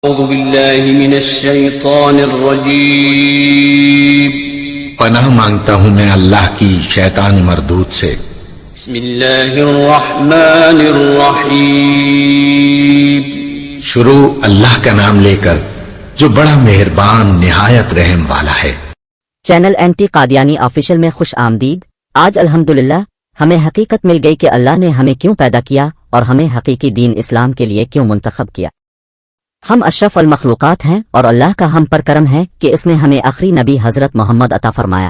اعوذ باللہ من الشیطان الرجیم پناہ مانگتا ہوں میں اللہ کی شیطان مردود سے۔ بسم اللہ الرحمن الرحیم شروع اللہ کا نام لے کر جو بڑا مہربان نہایت رحم والا ہے۔ چینل اینٹی قادیانی آفیشل میں خوش آمدید۔ آج الحمدللہ ہمیں حقیقت مل گئی کہ اللہ نے ہمیں کیوں پیدا کیا اور ہمیں حقیقی دین اسلام کے لیے کیوں منتخب کیا۔ ہم اشرف المخلوقات ہیں اور اللہ کا ہم پر کرم ہے کہ اس نے ہمیں آخری نبی حضرت محمد عطا فرمایا،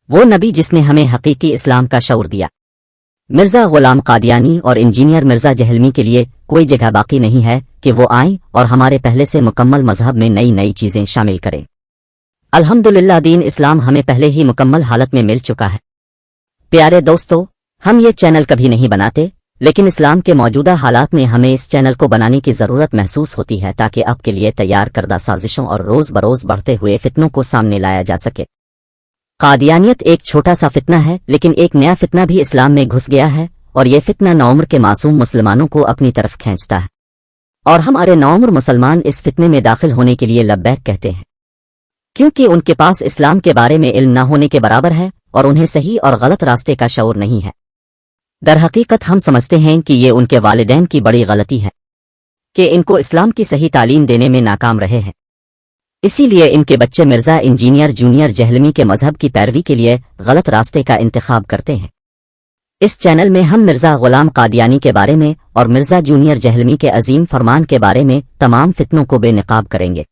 وہ نبی جس نے ہمیں حقیقی اسلام کا شعور دیا۔ مرزا غلام قادیانی اور انجینئر مرزا جہلمی کے لیے کوئی جگہ باقی نہیں ہے کہ وہ آئیں اور ہمارے پہلے سے مکمل مذہب میں نئی نئی چیزیں شامل کریں۔ الحمدللہ دین اسلام ہمیں پہلے ہی مکمل حالت میں مل چکا ہے۔ پیارے دوستو، ہم یہ چینل کبھی نہیں بناتے، لیکن اسلام کے موجودہ حالات میں ہمیں اس چینل کو بنانے کی ضرورت محسوس ہوتی ہے تاکہ آپ کے لیے تیار کردہ سازشوں اور روز بروز بڑھتے ہوئے فتنوں کو سامنے لایا جا سکے۔ قادیانیت ایک چھوٹا سا فتنہ ہے، لیکن ایک نیا فتنہ بھی اسلام میں گھس گیا ہے، اور یہ فتنہ نوعمر کے معصوم مسلمانوں کو اپنی طرف کھینچتا ہے، اور ہمارے نوعمر مسلمان اس فتنے میں داخل ہونے کے لیے لبیک کہتے ہیں، کیونکہ ان کے پاس اسلام کے بارے میں علم نہ ہونے کے برابر ہے اور انہیں صحیح اور غلط راستے کا شعور نہیں ہے۔ در حقیقت ہم سمجھتے ہیں کہ یہ ان کے والدین کی بڑی غلطی ہے کہ ان کو اسلام کی صحیح تعلیم دینے میں ناکام رہے ہیں، اسی لیے ان کے بچے مرزا انجینئر جونیئر جہلمی کے مذہب کی پیروی کے لیے غلط راستے کا انتخاب کرتے ہیں۔ اس چینل میں ہم مرزا غلام قادیانی کے بارے میں اور مرزا جونیئر جہلمی کے عظیم فرمان کے بارے میں تمام فتنوں کو بے نقاب کریں گے۔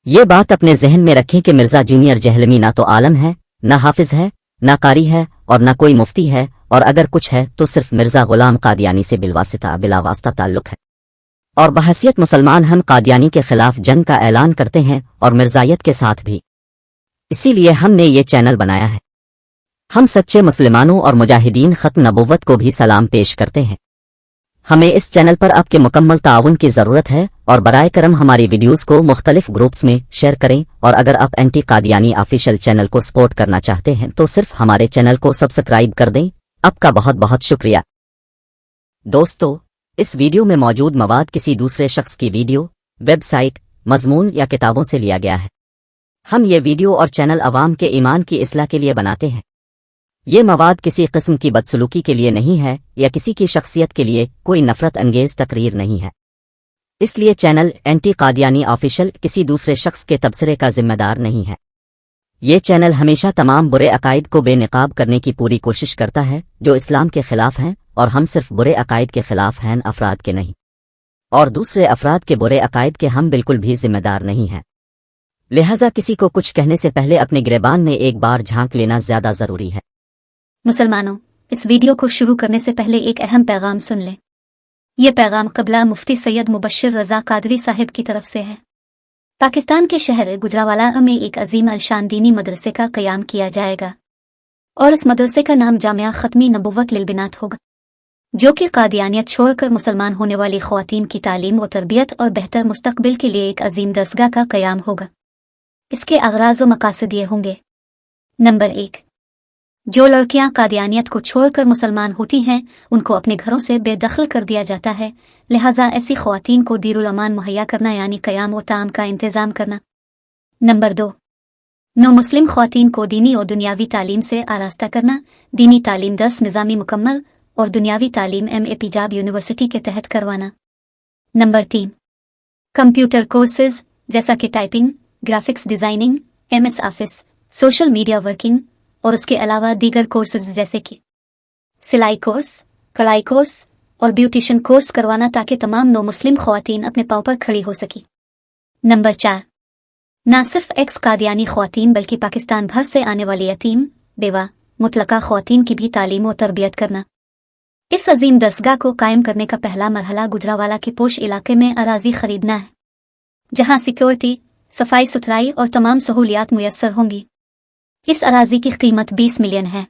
یہ بات اپنے ذہن میں رکھیں کہ مرزا جونیئر جہلمی نہ تو عالم ہے، نہ حافظ ہے، نہ قاری ہے، اور نہ کوئی مفتی ہے، اور اگر کچھ ہے تو صرف مرزا غلام قادیانی سے بلا واسطہ تعلق ہے، اور بحیثیت مسلمان ہم قادیانی کے خلاف جنگ کا اعلان کرتے ہیں اور مرزائیت کے ساتھ بھی، اسی لیے ہم نے یہ چینل بنایا ہے۔ ہم سچے مسلمانوں اور مجاہدین ختم نبوت کو بھی سلام پیش کرتے ہیں۔ ہمیں اس چینل پر آپ کے مکمل تعاون کی ضرورت ہے، اور برائے کرم ہماری ویڈیوز کو مختلف گروپس میں شیئر کریں، اور اگر آپ اینٹی قادیانی آفیشل چینل کو سپورٹ کرنا چاہتے ہیں تو صرف ہمارے چینل کو سبسکرائب کر دیں۔ آپ کا بہت بہت شکریہ۔ دوستو، اس ویڈیو میں موجود مواد کسی دوسرے شخص کی ویڈیو، ویب سائٹ، مضمون یا کتابوں سے لیا گیا ہے۔ ہم یہ ویڈیو اور چینل عوام کے ایمان کی اصلاح کے لیے بناتے ہیں۔ یہ مواد کسی قسم کی بدسلوکی کے لیے نہیں ہے یا کسی کی شخصیت کے لیے کوئی نفرت انگیز تقریر نہیں ہے، اس لیے چینل اینٹی قادیانی آفیشل کسی دوسرے شخص کے تبصرے کا ذمہ دار نہیں ہے۔ یہ چینل ہمیشہ تمام برے عقائد کو بے نقاب کرنے کی پوری کوشش کرتا ہے جو اسلام کے خلاف ہیں، اور ہم صرف برے عقائد کے خلاف ہیں، افراد کے نہیں، اور دوسرے افراد کے برے عقائد کے ہم بالکل بھی ذمہ دار نہیں ہیں۔ لہٰذا کسی کو کچھ کہنے سے پہلے اپنے گریبان میں ایک بار جھانک لینا زیادہ ضروری ہے۔ مسلمانوں، اس ویڈیو کو شروع کرنے سے پہلے ایک اہم پیغام سن لیں۔ یہ پیغام قبلہ مفتی سید مبشر رضا قادری صاحب کی طرف سے ہے۔ پاکستان کے شہر گجرانوالہ میں ایک عظیم الشان دینی مدرسے کا قیام کیا جائے گا، اور اس مدرسے کا نام جامعہ ختمی نبوت للبنات ہوگا، جو کہ قادیانیت چھوڑ کر مسلمان ہونے والی خواتین کی تعلیم و تربیت اور بہتر مستقبل کے لیے ایک عظیم درسگاہ کا قیام ہوگا۔ اس کے اغراض و مقاصد یہ ہوں گے: نمبر 1، جو لڑکیاں قادیانیت کو چھوڑ کر مسلمان ہوتی ہیں ان کو اپنے گھروں سے بے دخل کر دیا جاتا ہے، لہٰذا ایسی خواتین کو دیر الامان مہیا کرنا، یعنی قیام و طعام کا انتظام کرنا۔ نمبر 2، نو مسلم خواتین کو دینی اور دنیاوی تعلیم سے آراستہ کرنا، دینی تعلیم درس نظامی مکمل اور دنیاوی تعلیم ایم اے پنجاب یونیورسٹی کے تحت کروانا۔ نمبر 3، کمپیوٹر کورسز جیسا کہ typing, graphics designing, M S Office, social media working, اور اس کے علاوہ دیگر کورسز جیسے کہ سلائی کورس، کڑھائی کورس اور بیوٹیشن کورس کروانا، تاکہ تمام نو مسلم خواتین اپنے پاؤں پر کھڑی ہو سکی۔ نمبر 4، نہ صرف ایکس قادیانی خواتین بلکہ پاکستان بھر سے آنے والی یتیم، بیوہ، مطلقہ خواتین کی بھی تعلیم و تربیت کرنا۔ اس عظیم درسگاہ کو قائم کرنے کا پہلا مرحلہ گجرانوالہ کے پوش علاقے میں اراضی خریدنا ہے، جہاں سیکیورٹی، صفائی ستھرائی اور تمام سہولیات میسر ہوں گی۔ اس اراضی کی قیمت 20 ملین ہے۔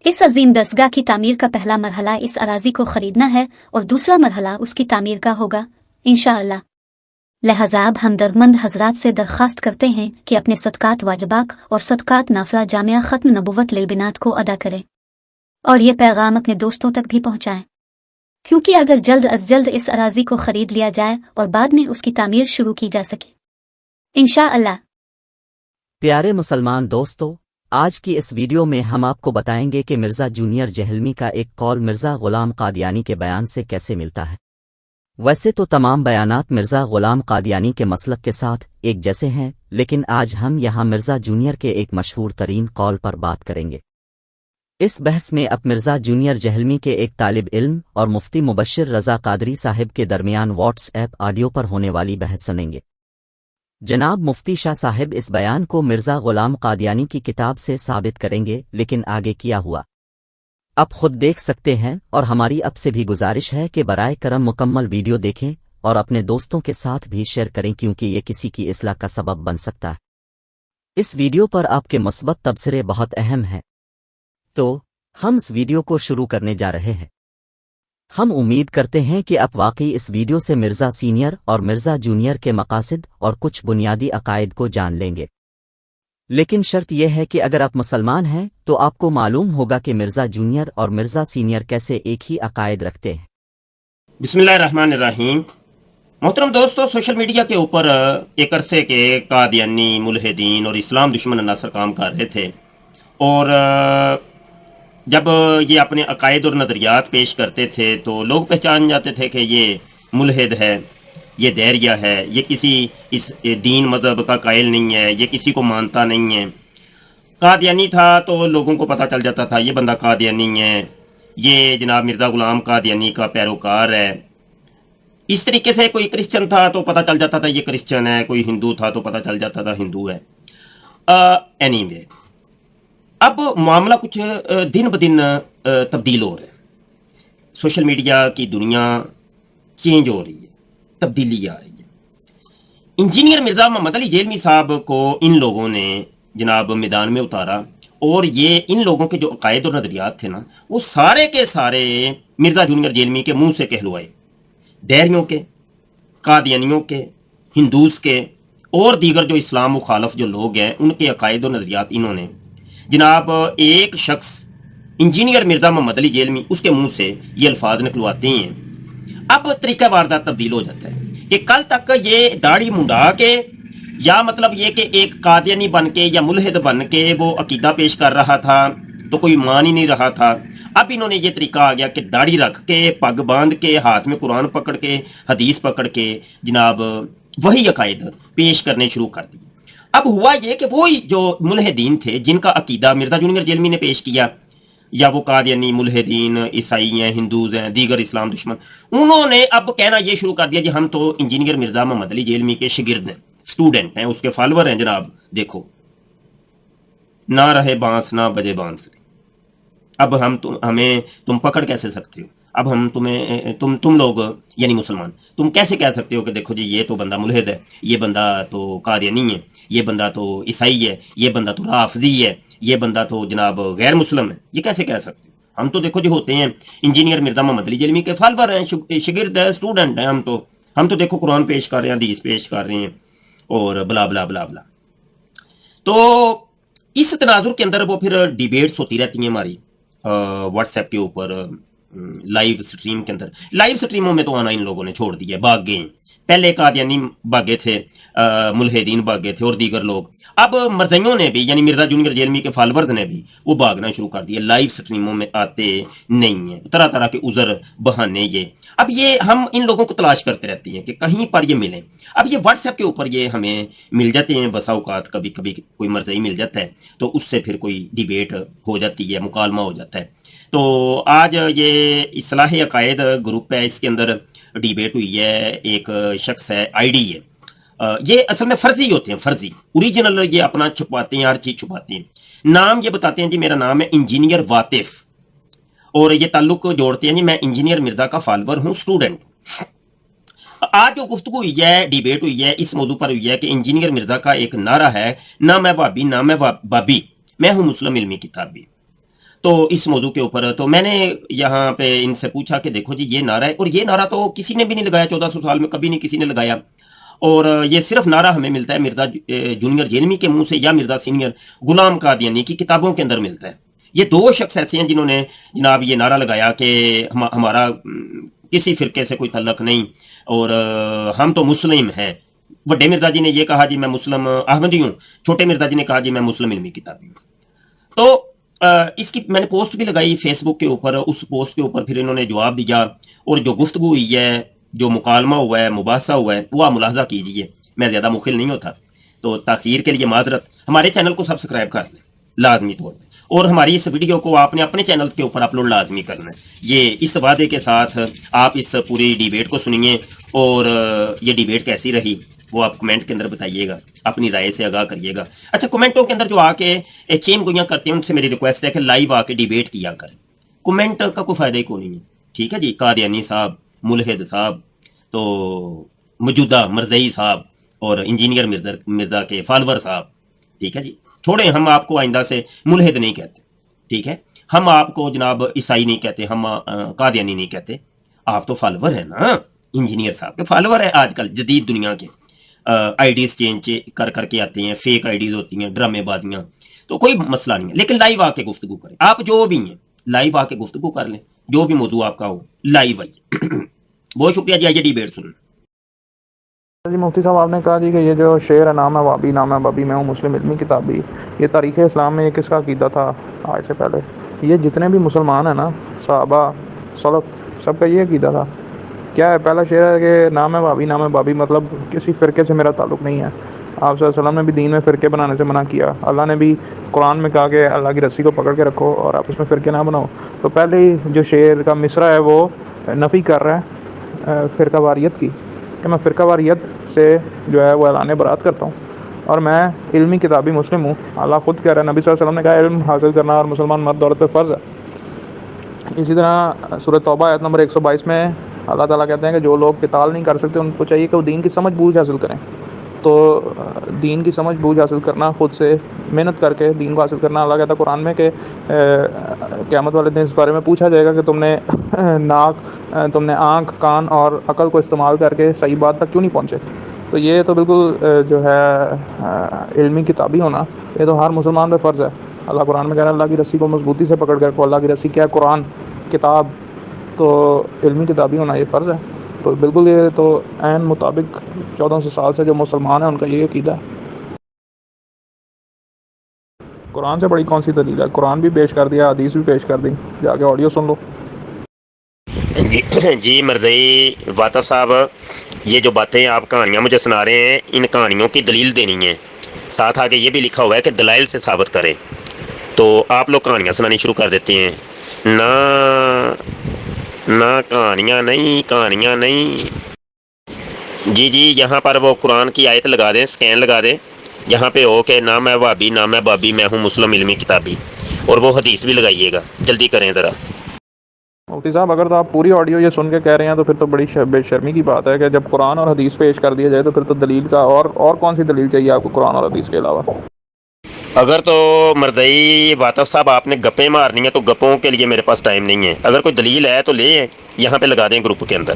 اس عظیم درسگاہ کی تعمیر کا پہلا مرحلہ اس اراضی کو خریدنا ہے، اور دوسرا مرحلہ اس کی تعمیر کا ہوگا انشاءاللہ۔ لہذا اب ہم دردمند حضرات سے درخواست کرتے ہیں کہ اپنے صدقات واجبات اور صدقات نافلہ جامعہ ختم نبوت للبنات کو ادا کریں، اور یہ پیغام اپنے دوستوں تک بھی پہنچائیں۔ کیونکہ اگر جلد از جلد اس اراضی کو خرید لیا جائے اور بعد میں اس کی تعمیر شروع کی جا سکے انشاءاللہ۔ پیارے مسلمان دوستو، آج کی اس ویڈیو میں ہم آپ کو بتائیں گے کہ مرزا جونیئر جہلمی کا ایک قول مرزا غلام قادیانی کے بیان سے کیسے ملتا ہے۔ ویسے تو تمام بیانات مرزا غلام قادیانی کے مسلک کے ساتھ ایک جیسے ہیں، لیکن آج ہم یہاں مرزا جونیئر کے ایک مشہور ترین قول پر بات کریں گے۔ اس بحث میں اب مرزا جونیئر جہلمی کے ایک طالب علم اور مفتی مبشر رضا قادری صاحب کے درمیان واٹس ایپ آڈیو پر ہونے والی بحث سنیں گے۔ جناب مفتی شاہ صاحب اس بیان کو مرزا غلام قادیانی کی کتاب سے ثابت کریں گے، لیکن آگے کیا ہوا اب خود دیکھ سکتے ہیں، اور ہماری اب سے بھی گزارش ہے کہ برائے کرم مکمل ویڈیو دیکھیں اور اپنے دوستوں کے ساتھ بھی شیئر کریں، کیونکہ یہ کسی کی اصلاح کا سبب بن سکتا ہے۔ اس ویڈیو پر آپ کے مثبت تبصرے بہت اہم ہیں، تو ہم اس ویڈیو کو شروع کرنے جا رہے ہیں۔ ہم امید کرتے ہیں کہ آپ واقعی اس ویڈیو سے مرزا سینئر اور مرزا جونیئر کے مقاصد اور کچھ بنیادی عقائد کو جان لیں گے، لیکن شرط یہ ہے کہ اگر آپ مسلمان ہیں تو آپ کو معلوم ہوگا کہ مرزا جونیئر اور مرزا سینئر کیسے ایک ہی عقائد رکھتے ہیں۔ بسم اللہ الرحمن الرحیم۔ محترم دوستو، سوشل میڈیا کے اوپر ایک عرصے کے قادیانی، ملحدین اور اسلام دشمن عناصر کام کر رہے تھے، اور جب یہ اپنے عقائد اور نظریات پیش کرتے تھے تو لوگ پہچان جاتے تھے کہ یہ ملحد ہے، یہ دہریہ ہے، یہ کسی اس دین مذہب کا قائل نہیں ہے، یہ کسی کو مانتا نہیں ہے۔ قادیانی تھا تو لوگوں کو پتہ چل جاتا تھا یہ بندہ قادیانی ہے، یہ جناب مرزا غلام قادیانی کا پیروکار ہے۔ اس طریقے سے کوئی کرسچن تھا تو پتہ چل جاتا تھا یہ کرسچن ہے، کوئی ہندو تھا تو پتہ چل جاتا تھا ہندو ہے۔ اینی وے، اب معاملہ کچھ دن بدن تبدیل ہو رہا ہے۔ سوشل میڈیا کی دنیا چینج ہو رہی ہے، تبدیلی آ رہی ہے۔ انجینئر مرزا محمد علی جہلمی صاحب کو ان لوگوں نے جناب میدان میں اتارا، اور یہ ان لوگوں کے جو عقائد اور نظریات تھے نا، وہ سارے کے سارے مرزا جونیئر جہلمی کے منہ سے کہلوائے۔ دہریوں کے، قادیانیوں کے، ہندوز کے اور دیگر جو اسلام مخالف جو لوگ ہیں، ان کے عقائد اور نظریات انہوں نے جناب ایک شخص انجینئر مرزا محمد علی جہلمی اس کے منہ سے یہ الفاظ نکلواتے ہیں۔ اب طریقہ واردات تبدیل ہو جاتا ہے کہ کل تک یہ داڑھی منڈا کے، یا مطلب یہ کہ ایک قادیانی بن کے یا ملحد بن کے وہ عقیدہ پیش کر رہا تھا تو کوئی مان ہی نہیں رہا تھا۔ اب انہوں نے یہ طریقہ آ گیا کہ داڑھی رکھ کے، پگ باندھ کے، ہاتھ میں قرآن پکڑ کے، حدیث پکڑ کے جناب وہی عقائد پیش کرنے شروع کر دیے۔ اب ہوا یہ کہ وہی جو ملحدین تھے جن کا عقیدہ مرزا جونیئر جہلمی نے پیش کیا، یا وہ قادیانی، ملحدین، عیسائی ہیں، ہندوز ہیں، دیگر اسلام دشمن، انہوں نے اب کہنا یہ شروع کر دیا کہ ہم تو انجینئر مرزا محمد علی جہلمی کے شاگرد ہیں، سٹوڈنٹ ہیں، اس کے فالوور ہیں۔ جناب دیکھو، نہ رہے بانس نہ بجے بانسری، اب ہمیں تم پکڑ کیسے سکتے ہو؟ اب ہم تم لوگ یعنی مسلمان تم کیسے کہہ سکتے ہو کہ دیکھو جی یہ تو بندہ ملحد ہے، یہ بندہ تو قادیانی ہے، یہ بندہ تو عیسائی ہے، یہ بندہ تو رافضی ہے، یہ بندہ تو جناب غیر مسلم ہے، یہ کیسے کہہ سکتے ہو؟ ہم تو دیکھو جی ہوتے ہیں انجینئر مرزا محمد علی جہلمی کے فالوور ہیں، شاگرد ہیں، اسٹوڈنٹ ہیں، ہم تو دیکھو قرآن پیش کر رہے ہیں، حدیث پیش کر رہے ہیں، اور بلا بلا بلا بلا۔ تو اس تناظر کے اندر وہ پھر ڈیبیٹس ہوتی رہتی ہیں ہماری واٹس ایپ کے اوپر، لائیو سٹریم کے اندر۔ لائیو سٹریموں میں تو آنا ان لوگوں نے چھوڑ دیا، بھاگ گئے۔ پہلے قادیانی بھاگے تھے، ملحدین بھاگے تھے اور دیگر لوگ، اب مرزائیوں نے بھی یعنی مرزا جونیئر جہلمی کے فالورز نے بھی وہ بھاگنا شروع کر دیا، لائیو سٹریموں میں آتے نہیں ہیں، طرح طرح کے عذر بہانے۔ اب یہ ہم ان لوگوں کو تلاش کرتے رہتے ہیں کہ کہیں پر یہ ملیں۔ اب یہ واٹس ایپ کے اوپر یہ ہمیں مل جاتے ہیں بسا اوقات، کبھی کبھی کوئی مرزائی مل جاتا ہے تو اس سے پھر کوئی ڈیبیٹ ہو جاتی ہے، مکالمہ ہو جاتا ہے۔ تو آج یہ اصلاح عقائد گروپ ہے، اس کے اندر ڈیبیٹ ہوئی ہے۔ ایک شخص ہے، آئی ڈی ہے، یہ اصل میں فرضی ہوتے ہیں، فرضی، اوریجنل یہ اپنا چھپاتے ہیں، ہر چیز چھپاتے ہیں۔ نام یہ بتاتے ہیں جی میرا نام ہے انجینئر واطف، اور یہ تعلق جوڑتے ہیں جی میں انجینئر مرزا کا فالوور ہوں، اسٹوڈنٹ۔ آج جو گفتگو ہوئی ہے، ڈیبیٹ ہوئی ہے، اس موضوع پر ہوئی ہے کہ انجینئر مرزا کا ایک نعرہ ہے، نہ میں وابی نہ میں بابی، میں ہوں مسلم علمی کتابی۔ تو اس موضوع کے اوپر تو میں نے یہاں پہ ان سے پوچھا کہ دیکھو جی یہ نعرہ ہے، اور یہ نعرہ تو کسی نے بھی نہیں لگایا، 1400 سال میں کبھی نہیں کسی نے لگایا، اور یہ صرف نعرہ ہمیں ملتا ہے مرزا جونیئر جہلمی کے منہ سے یا مرزا سینئر غلام قادیانی کی کتابوں کے اندر ملتا ہے۔ یہ دو شخص ایسے ہیں جنہوں نے جناب یہ نعرہ لگایا کہ ہمارا کسی فرقے سے کوئی تعلق نہیں اور ہم تو مسلم ہیں. بڑے مرزا جی نے یہ کہا جی میں مسلم احمدی ہوں، چھوٹے مرزا جی نے کہا جی میں مسلم علمی کتابی ہوں. تو اس کی میں نے پوسٹ بھی لگائی فیس بک کے اوپر. اس پوسٹ کے اوپر پھر انہوں نے جواب دیا اور جو گفتگو ہوئی ہے، جو مکالمہ ہوا ہے، مباحثہ ہوا ہے، وہ آپ ملاحظہ کیجئے. میں زیادہ مخل نہیں ہوتا تو تاخیر کے لیے معذرت. ہمارے چینل کو سبسکرائب کر لیں لازمی طور پہ، اور ہماری اس ویڈیو کو آپ نے اپنے چینل کے اوپر اپلوڈ لازمی کرنا ہے. یہ اس وعدے کے ساتھ آپ اس پوری ڈیبیٹ کو سنیے، اور یہ ڈیبیٹ کیسی رہی وہ آپ کمنٹ کے اندر بتائیے گا، اپنی رائے سے آگاہ کریے گا. اچھا، کمنٹوں کے اندر جو آ کے چین گوئیاں کرتے ہیں ان سے میری ریکویسٹ ہے کہ لائیو آ کے ڈیبیٹ کیا کریں. کمنٹ کا کوئی فائدہ ہی کو نہیں ہے، ٹھیک ہے جی. قادیانی صاحب، ملحد صاحب، تو موجودہ مرزئی صاحب اور انجینئر مرزا کے فالور صاحب، ٹھیک ہے جی. چھوڑیں، ہم آپ کو آئندہ سے ملحد نہیں کہتے، ٹھیک ہے. ہم آپ کو جناب عیسائی نہیں کہتے، ہم قادیانی نہیں کہتے. آپ تو فالور ہیں نا، انجینئر صاحب کے فالور ہیں. آج کل جدید دنیا کے آئی ڈیز چینج کر کے آتے ہیں، فیک آئی ڈیز ہوتی ہیں، ڈرامے بازیاں. تو کوئی مسئلہ نہیں ہے، لیکن لائیو آ کے گفتگو کریں. آپ جو بھی ہیں لائیو آ کے گفتگو کر لیں، جو بھی موضوع آپ کا ہو لائیو آئیے. بہت شکریہ جی. آئیے ڈیبیٹ سنیں. جی مفتی صاحب، آپ نے کہا جی کہ یہ جو شعر ہے نام ہے وابی، نام ہے بابی، میں ہوں مسلم علمی کتابی، یہ تاریخ اسلام میں یہ کس کا عقیدہ تھا آج سے پہلے؟ یہ جتنے بھی مسلمان ہیں نا، صحابہ، سلف، سب کا یہ عقیدہ تھا. کیا ہے؟ پہلا شعر ہے کہ نام ہے وابی، نام ہے بابی، مطلب کسی فرقے سے میرا تعلق نہیں ہے. آپ صلی اللہ علیہ وسلم نے بھی دین میں فرقے بنانے سے منع کیا. اللہ نے بھی قرآن میں کہا کہ اللہ کی رسی کو پکڑ کے رکھو اور آپ اس میں فرقے نہ بناؤ. تو پہلے ہی جو شعر کا مصرع ہے وہ نفی کر رہا ہے فرقہ واریت کی، کہ میں فرقہ واریت سے جو ہے وہ اعلان برات کرتا ہوں اور میں علمی کتابی مسلم ہوں. اللہ خود کہہ رہا ہے، نبی صلی اللہ علیہ وسلم نے کہا علم حاصل کرنا اور مسلمان مرد عورت پہ فرض ہے. اسی طرح سورہ توبہ آیت نمبر 122 میں اللہ تعالیٰ کہتے ہیں کہ جو لوگ قتال نہیں کر سکتے ان کو چاہیے کہ وہ دین کی سمجھ بوجھ حاصل کریں. تو دین کی سمجھ بوجھ حاصل کرنا، خود سے محنت کر کے دین کو حاصل کرنا. اللہ کہتا ہے قرآن میں کہ قیامت والے دن اس بارے میں پوچھا جائے گا کہ تم نے آنکھ، کان اور عقل کو استعمال کر کے صحیح بات تک کیوں نہیں پہنچے. تو یہ تو بالکل جو ہے علمی کتابی ہونا، یہ تو ہر مسلمان پہ فرض ہے. اللہ قرآن میں کہہ رہا ہے اللہ کی رسی کو مضبوطی سے پکڑ کے رکھو. اللہ کی رسی کیا ہے؟ قرآن، کتاب. تو علمی کتابی ہونا یہ فرض ہے. تو بالکل یہ تو عین مطابق 1400 سال سے جو مسلمان ہیں ان کا یہ عقیدہ ہے. قرآن سے بڑی کون سی دلیل ہے؟ قرآن بھی پیش کر دیا، حدیث بھی پیش کر دی، جا کے آڈیو سن لو. جی مرزئی واطف صاحب، یہ جو باتیں آپ کہانیاں مجھے سنا رہے ہیں، ان کہانیوں کی دلیل دینی ہے. ساتھ آگے یہ بھی لکھا ہوا ہے کہ دلائل سے ثابت کریں. تو آپ لوگ کہانیاں سنانی شروع کر دیتے ہیں. نہ کہانیاں نہیں. جی یہاں پر وہ قرآن کی آیت لگا دیں، سکین لگا دیں، یہاں پہ ہو کہ نام ہے وابی، نام ہے بابی، میں ہوں مسلم علمی کتابی، اور وہ حدیث بھی لگائیے گا. جلدی کریں ذرا. مفتی صاحب، اگر تو آپ پوری آڈیو یہ سن کے کہہ رہے ہیں تو پھر تو بڑی بے شرمی کی بات ہے کہ جب قرآن اور حدیث پیش کر دیا جائے تو پھر تو دلیل کا اور کون سی دلیل چاہیے آپ کو قرآن اور حدیث کے علاوہ؟ اگر تو مرزئی واطف صاحب آپ نے گپیں مارنی ہیں تو گپوں کے لیے میرے پاس ٹائم نہیں ہے. اگر کوئی دلیل ہے تو لے یہاں پہ لگا دیں گروپ کے اندر،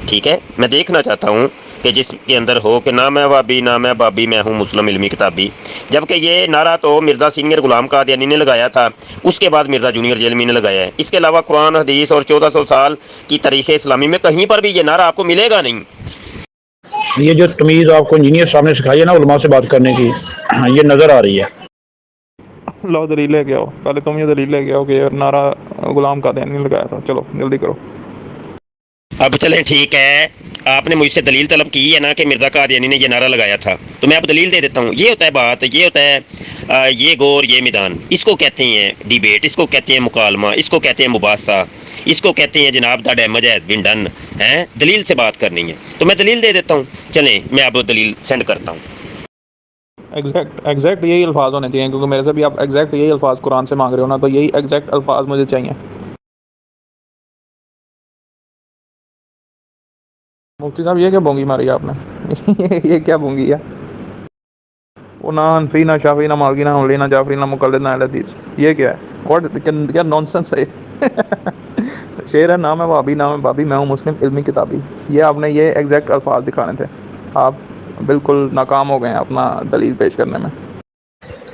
ٹھیک ہے. میں دیکھنا چاہتا ہوں کہ جس کے اندر ہو کہ نام ہے وابی، نام ہے بابی، میں ہوں مسلم علمی کتابی. جبکہ یہ نعرہ تو مرزا سینئر غلام قادیانی نے لگایا تھا، اس کے بعد مرزا جونیئر جیلمی نے لگایا ہے. اس کے علاوہ قرآن، حدیث اور 1400 سال کی تاریخ اسلامی میں کہیں پر بھی یہ نعرہ آپ کو ملے گا نہیں. یہ جو تمیز آپ کو انجینئر صاحب نے سکھائی ہے نا علماء سے بات کرنے کی، یہ نظر آ رہی ہے. لو دلیل لے کے آؤ. پہلے تم یہ دلیل لے کے آؤ کہ یہ نعرہ غلام قادیانی نے لگایا تھا. چلو جلدی کرو. اب چلیں ٹھیک ہے، آپ نے مجھ سے دلیل طلب کی ہے نا کہ مرزا قادیانی نے یہ نعرہ لگایا تھا، تو میں اب دلیل دے دیتا ہوں. یہ ہوتا ہے بات، یہ ہوتا ہے یہ گور یہ میدان. اس کو کہتے ہیں ڈیبیٹ، اس کو کہتے ہیں مکالمہ، اس کو کہتے ہیں مباحثہ، اس کو کہتے ہیں جناب the damage has been done. دلیل سے بات کرنی ہے تو میں دلیل دے دیتا ہوں. چلیں میں اب دلیل سینڈ کرتا ہوں. ایگزیکٹ یہی الفاظ ہونے چاہیے، کیونکہ میرے سے بھی آپ ایگزیکٹ یہی الفاظ قرآن سے مانگ رہے ہو نا، تو یہی ایگزیکٹ الفاظ مجھے چاہیے. مفتی صاحب یہ کیا بونگی ماری آپ نے؟ یہ کیا بونگی ہے؟ وہ نہ انفی، نہ شافی، نہ مالکی، نہ حنبلی، نہ جعفری، نہ مقلد، نہ اہل حدیث. یہ کیا ہے؟ کیا نان سینس ہے؟ شعر ہے نام ہے وابی، نام ہے بابی، میں ہوں مسلم علمی کتابی. یہ آپ نے یہ ایگزیکٹ الفاظ دکھانے تھے. آپ بالکل ناکام ہو گئے ہیں اپنا دلیل پیش کرنے میں.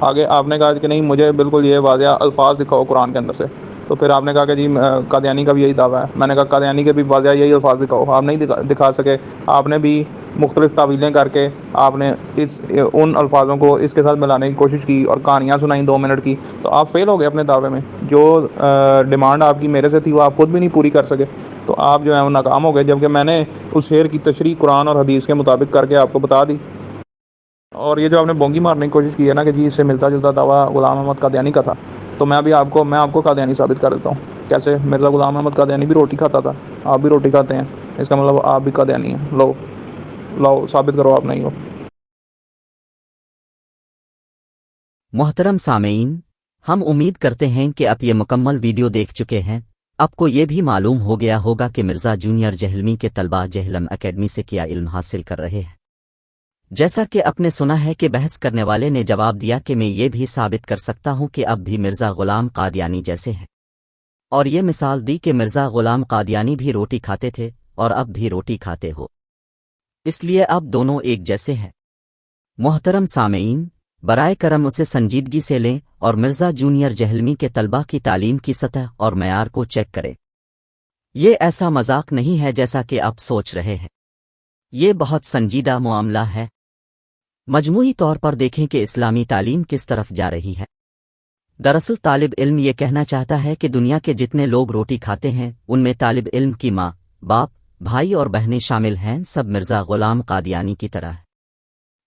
آگے آپ نے کہا کہ نہیں مجھے بالکل یہ واضح الفاظ دکھاؤ قرآن کے اندر سے، تو پھر آپ نے کہا کہ جی قادیانی کا بھی یہی دعویٰ ہے۔ میں نے کہا قادیانی کے بھی واضح یہی الفاظ دکھاؤ، آپ نہیں دکھا سکے۔ آپ نے بھی مختلف تعویلیں کر کے آپ نے ان الفاظوں کو اس کے ساتھ ملانے کی کوشش کی اور کہانیاں سنائیں 2 منٹ کی، تو آپ فیل ہو گئے اپنے دعوے میں۔ جو ڈیمانڈ آپ کی میرے سے تھی وہ آپ خود بھی نہیں پوری کر سکے، تو آپ جو ہے وہ ناکام ہو گئے، جبکہ میں نے اس شعر کی تشریح قرآن اور حدیث کے مطابق کر کے آپ کو بتا دی۔ اور یہ جو آپ نے بونگی مارنے کی کوشش کی ہے نا کہ جی اس سے ملتا جلتا دعویٰ غلام احمد قادیانی کا تھا، تو میں آپ کو قادیانی ثابت کر دیتا ہوں۔ کیسے؟ مرزا غلام احمد قادیانی بھی روٹی کھاتا تھا، آپ بھی روٹی کھاتے ہیں، اس کا مطلب آپ بھی قادیانی ہیں۔ لو ثابت کرو آپ نہیں ہو۔ محترم سامعین، ہم امید کرتے ہیں کہ آپ یہ مکمل ویڈیو دیکھ چکے ہیں۔ آپ کو یہ بھی معلوم ہو گیا ہوگا کہ مرزا جونیئر جہلمی کے طلبہ جہلم اکیڈمی سے کیا علم حاصل کر رہے ہیں۔ جیسا کہ آپ نے سنا ہے کہ بحث کرنے والے نے جواب دیا کہ میں یہ بھی ثابت کر سکتا ہوں کہ اب بھی مرزا غلام قادیانی جیسے ہیں، اور یہ مثال دی کہ مرزا غلام قادیانی بھی روٹی کھاتے تھے اور اب بھی روٹی کھاتے ہو، اس لیے اب دونوں ایک جیسے ہیں۔ محترم سامعین، برائے کرم اسے سنجیدگی سے لیں اور مرزا جونیئر جہلمی کے طلبہ کی تعلیم کی سطح اور معیار کو چیک کریں۔ یہ ایسا مذاق نہیں ہے جیسا کہ آپ سوچ رہے ہیں، یہ بہت سنجیدہ معاملہ ہے۔ مجموعی طور پر دیکھیں کہ اسلامی تعلیم کس طرف جا رہی ہے۔ دراصل طالب علم یہ کہنا چاہتا ہے کہ دنیا کے جتنے لوگ روٹی کھاتے ہیں ان میں طالب علم کی ماں، باپ، بھائی اور بہنیں شامل ہیں، سب مرزا غلام قادیانی کی طرح ہیں۔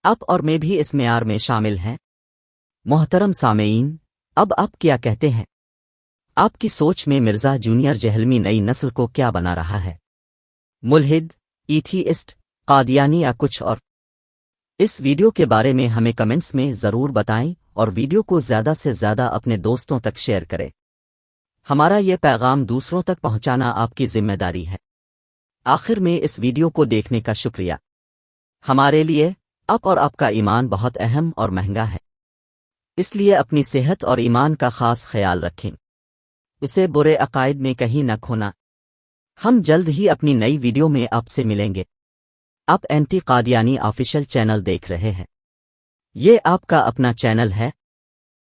آپ اور میں بھی اس معیار میں شامل ہیں۔ محترم سامعین، اب آپ کیا کہتے ہیں؟ آپ کی سوچ میں مرزا جونیئر جہلمی نئی نسل کو کیا بنا رہا ہے؟ ملحد، ایتھیسٹ، قادیانی یا کچھ اور؟ اس ویڈیو کے بارے میں ہمیں کمنٹس میں ضرور بتائیں اور ویڈیو کو زیادہ سے زیادہ اپنے دوستوں تک شیئر کریں۔ ہمارا یہ پیغام دوسروں تک پہنچانا آپ کی ذمہ داری ہے۔ آخر میں اس ویڈیو کو دیکھنے کا شکریہ۔ ہمارے لیے آپ اور آپ کا ایمان بہت اہم اور مہنگا ہے، اس لیے اپنی صحت اور ایمان کا خاص خیال رکھیں، اسے برے عقائد میں کہیں نہ کھونا۔ ہم جلد ہی اپنی نئی ویڈیو میں آپ سے ملیں گے۔ آپ اینٹی قادیانی آفیشل چینل دیکھ رہے ہیں، یہ آپ کا اپنا چینل ہے۔